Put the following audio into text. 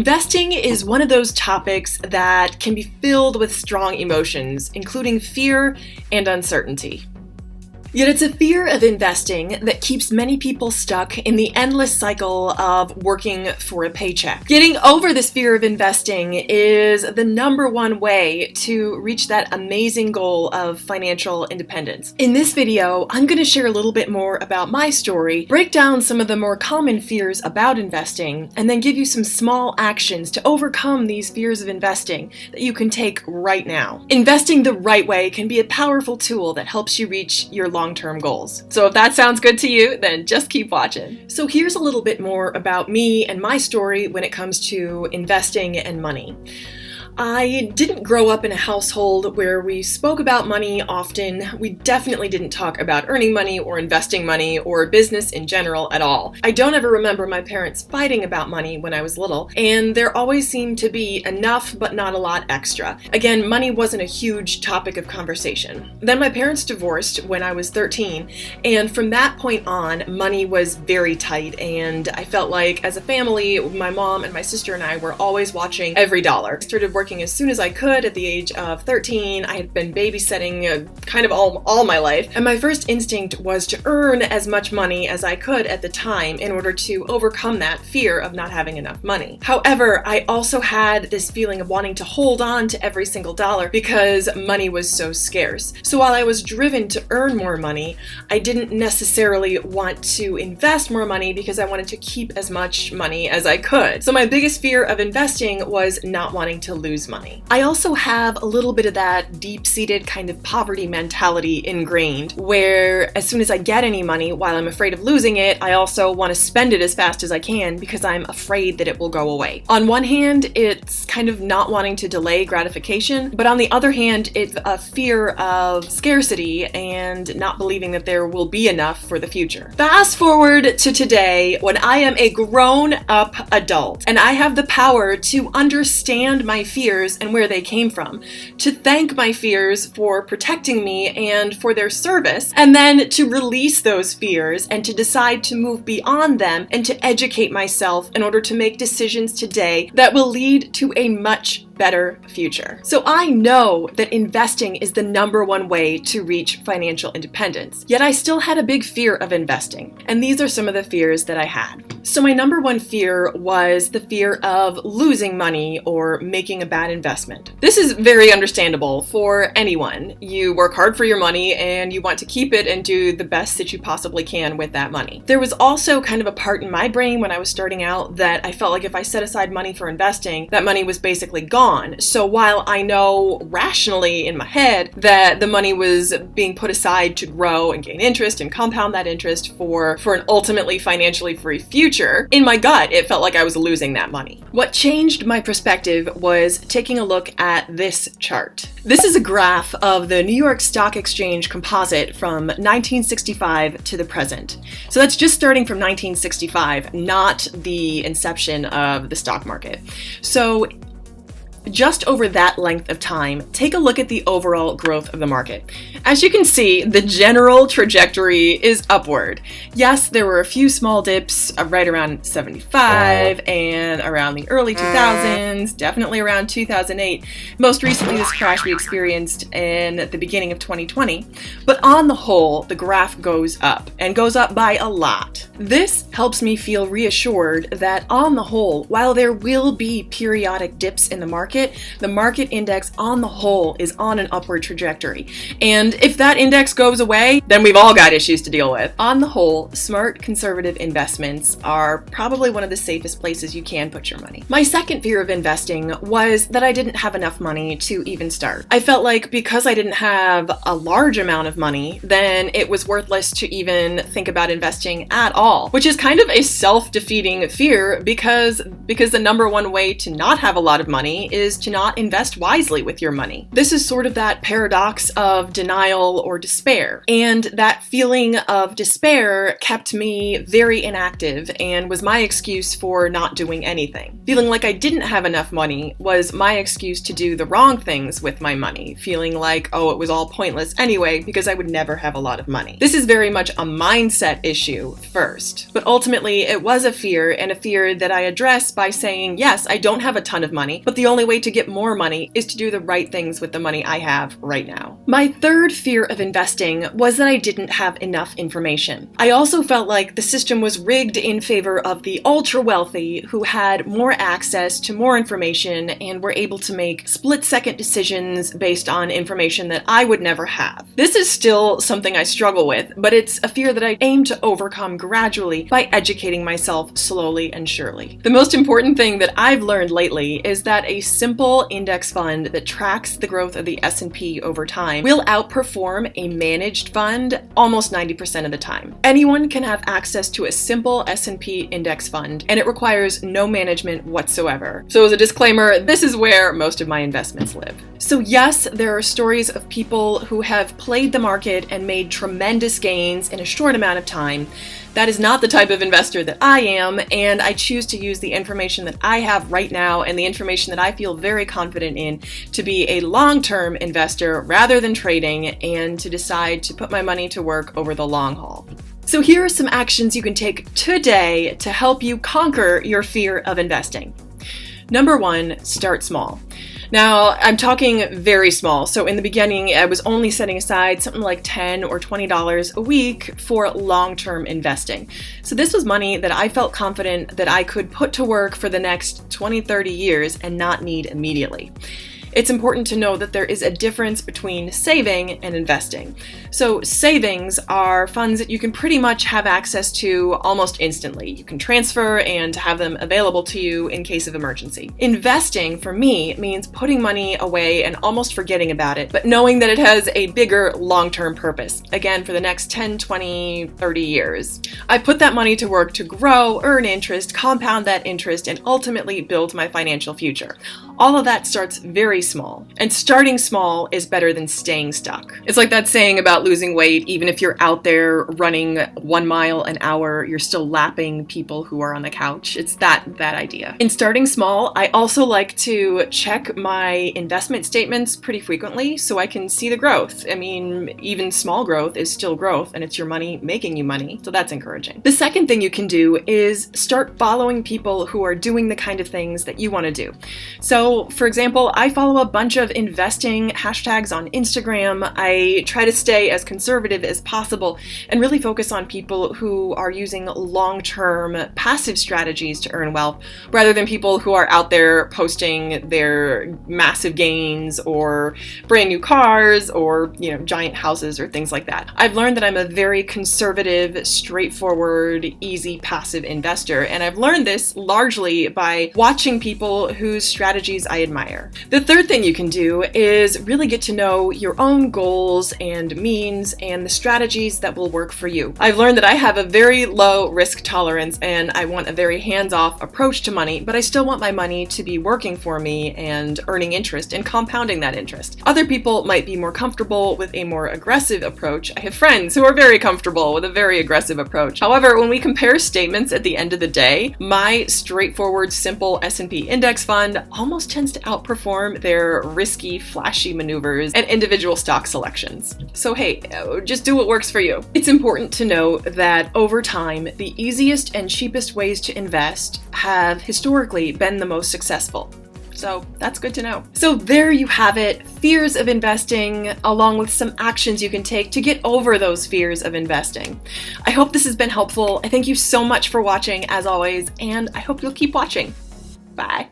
Investing is one of those topics that can be filled with strong emotions, including fear and uncertainty. Yet it's a fear of investing that keeps many people stuck in the endless cycle of working for a paycheck. Getting over this fear of investing is the number one way to reach that amazing goal of financial independence. In this video, I'm going to share a little bit more about my story, break down some of the more common fears about investing, and then give you some small actions to overcome these fears of investing that you can take right now. Investing the right way can be a powerful tool that helps you reach your long-term goals. So if that sounds good to you, then just keep watching. So here's a little bit more about me and my story when it comes to investing and money. I didn't grow up in a household where we spoke about money often. We definitely didn't talk about earning money or investing money or business in general at all. I don't ever remember my parents fighting about money when I was little, and there always seemed to be enough but not a lot extra. Again, money wasn't a huge topic of conversation. Then my parents divorced when I was 13, and from that point on, money was very tight, and I felt like as a family, my mom and my sister and I were always watching every dollar. I started working as soon as I could at the age of 13. I had been babysitting kind of all my life, and my first instinct was to earn as much money as I could at the time in order to overcome that fear of not having enough money. However, I also had this feeling of wanting to hold on to every single dollar because money was so scarce. So while I was driven to earn more money, I didn't necessarily want to invest more money because I wanted to keep as much money as I could. So my biggest fear of investing was not wanting to lose money. I also have a little bit of that deep-seated kind of poverty mentality ingrained, where as soon as I get any money, while I'm afraid of losing it, I also want to spend it as fast as I can because I'm afraid that it will go away. On one hand, it's kind of not wanting to delay gratification, but on the other hand, it's a fear of scarcity and not believing that there will be enough for the future. Fast forward to today, when I am a grown-up adult and I have the power to understand my fears and where they came from, to thank my fears for protecting me and for their service, and then to release those fears and to decide to move beyond them and to educate myself in order to make decisions today that will lead to a much better future. So I know that investing is the number one way to reach financial independence, yet I still had a big fear of investing, and these are some of the fears that I had. So my number one fear was the fear of losing money or making a bad investment. This is very understandable for anyone. You work hard for your money and you want to keep it and do the best that you possibly can with that money. There was also kind of a part in my brain when I was starting out that I felt like if I set aside money for investing, that money was basically gone. So while I know rationally in my head that the money was being put aside to grow and gain interest and compound that interest for an ultimately financially free future, in my gut, it felt like I was losing that money. What changed my perspective was taking a look at this chart. This is a graph of the New York Stock Exchange composite from 1965 to the present. So that's just starting from 1965, not the inception of the stock market. So just over that length of time, take a look at the overall growth of the market. As you can see, the general trajectory is upward. Yes, there were a few small dips right around 75 and around the early 2000s, definitely around 2008. Most recently, this crash we experienced in the beginning of 2020. But on the whole, the graph goes up, and goes up by a lot. This helps me feel reassured that on the whole, while there will be periodic dips in the market index on the whole is on an upward trajectory. And if that index goes away, then we've all got issues to deal with. On the whole, smart conservative investments are probably one of the safest places you can put your money. My second fear of investing was that I didn't have enough money to even start. I felt like because I didn't have a large amount of money, then it was worthless to even think about investing at all, which is kind of a self-defeating fear because the number one way to not have a lot of money is is to not invest wisely with your money. This is sort of that paradox of denial or despair. And that feeling of despair kept me very inactive and was my excuse for not doing anything. Feeling like I didn't have enough money was my excuse to do the wrong things with my money. Feeling like, oh, it was all pointless anyway because I would never have a lot of money. This is very much a mindset issue first. But ultimately, it was a fear, and a fear that I address by saying, yes, I don't have a ton of money, but the only way to get more money is to do the right things with the money I have right now. My third fear of investing was that I didn't have enough information. I also felt like the system was rigged in favor of the ultra wealthy who had more access to more information and were able to make split-second decisions based on information that I would never have. This is still something I struggle with, but it's a fear that I aim to overcome gradually by educating myself slowly and surely. The most important thing that I've learned lately is that a simple index fund that tracks the growth of the S&P over time will outperform a managed fund almost 90% of the time. Anyone can have access to a simple S&P index fund, and it requires no management whatsoever. So as a disclaimer, this is where most of my investments live. So yes, there are stories of people who have played the market and made tremendous gains in a short amount of time. That is not the type of investor that I am, and I choose to use the information that I have right now and the information that I feel very confident in to be a long-term investor rather than trading, and to decide to put my money to work over the long haul. So here are some actions you can take today to help you conquer your fear of investing. Number 1, start small. Now, I'm talking very small. So in the beginning, I was only setting aside something like $10 or $20 a week for long-term investing. So this was money that I felt confident that I could put to work for the next 20, 30 years and not need immediately. It's important to know that there is a difference between saving and investing. So savings are funds that you can pretty much have access to almost instantly. You can transfer and have them available to you in case of emergency. Investing, for me, means putting money away and almost forgetting about it, but knowing that it has a bigger long-term purpose. Again, for the next 10, 20, 30 years. I put that money to work to grow, earn interest, compound that interest, and ultimately build my financial future. All of that starts very small. And starting small is better than staying stuck. It's like that saying about losing weight. Even if you're out there running 1 mile an hour, you're still lapping people who are on the couch. It's that idea. In starting small, I also like to check my investment statements pretty frequently so I can see the growth. I mean, even small growth is still growth, and it's your money making you money. So that's encouraging. The second thing you can do is start following people who are doing the kind of things that you want to do. So, for example, I follow a bunch of investing hashtags on Instagram. I try to stay as conservative as possible and really focus on people who are using long-term passive strategies to earn wealth rather than people who are out there posting their massive gains or brand new cars or, giant houses or things like that. I've learned that I'm a very conservative, straightforward, easy passive investor, and I've learned this largely by watching people whose strategies I admire. The third thing you can do is really get to know your own goals and means and the strategies that will work for you. I've learned that I have a very low risk tolerance and I want a very hands-off approach to money, but I still want my money to be working for me and earning interest and compounding that interest. Other people might be more comfortable with a more aggressive approach. I have friends who are very comfortable with a very aggressive approach. However, when we compare statements at the end of the day, my straightforward, simple S&P index fund almost tends to outperform their risky, flashy maneuvers and individual stock selections. So hey, just do what works for you. It's important to know that over time, the easiest and cheapest ways to invest have historically been the most successful. So that's good to know. So there you have it, fears of investing, along with some actions you can take to get over those fears of investing. I hope this has been helpful. I thank you so much for watching, as always, and I hope you'll keep watching. Bye.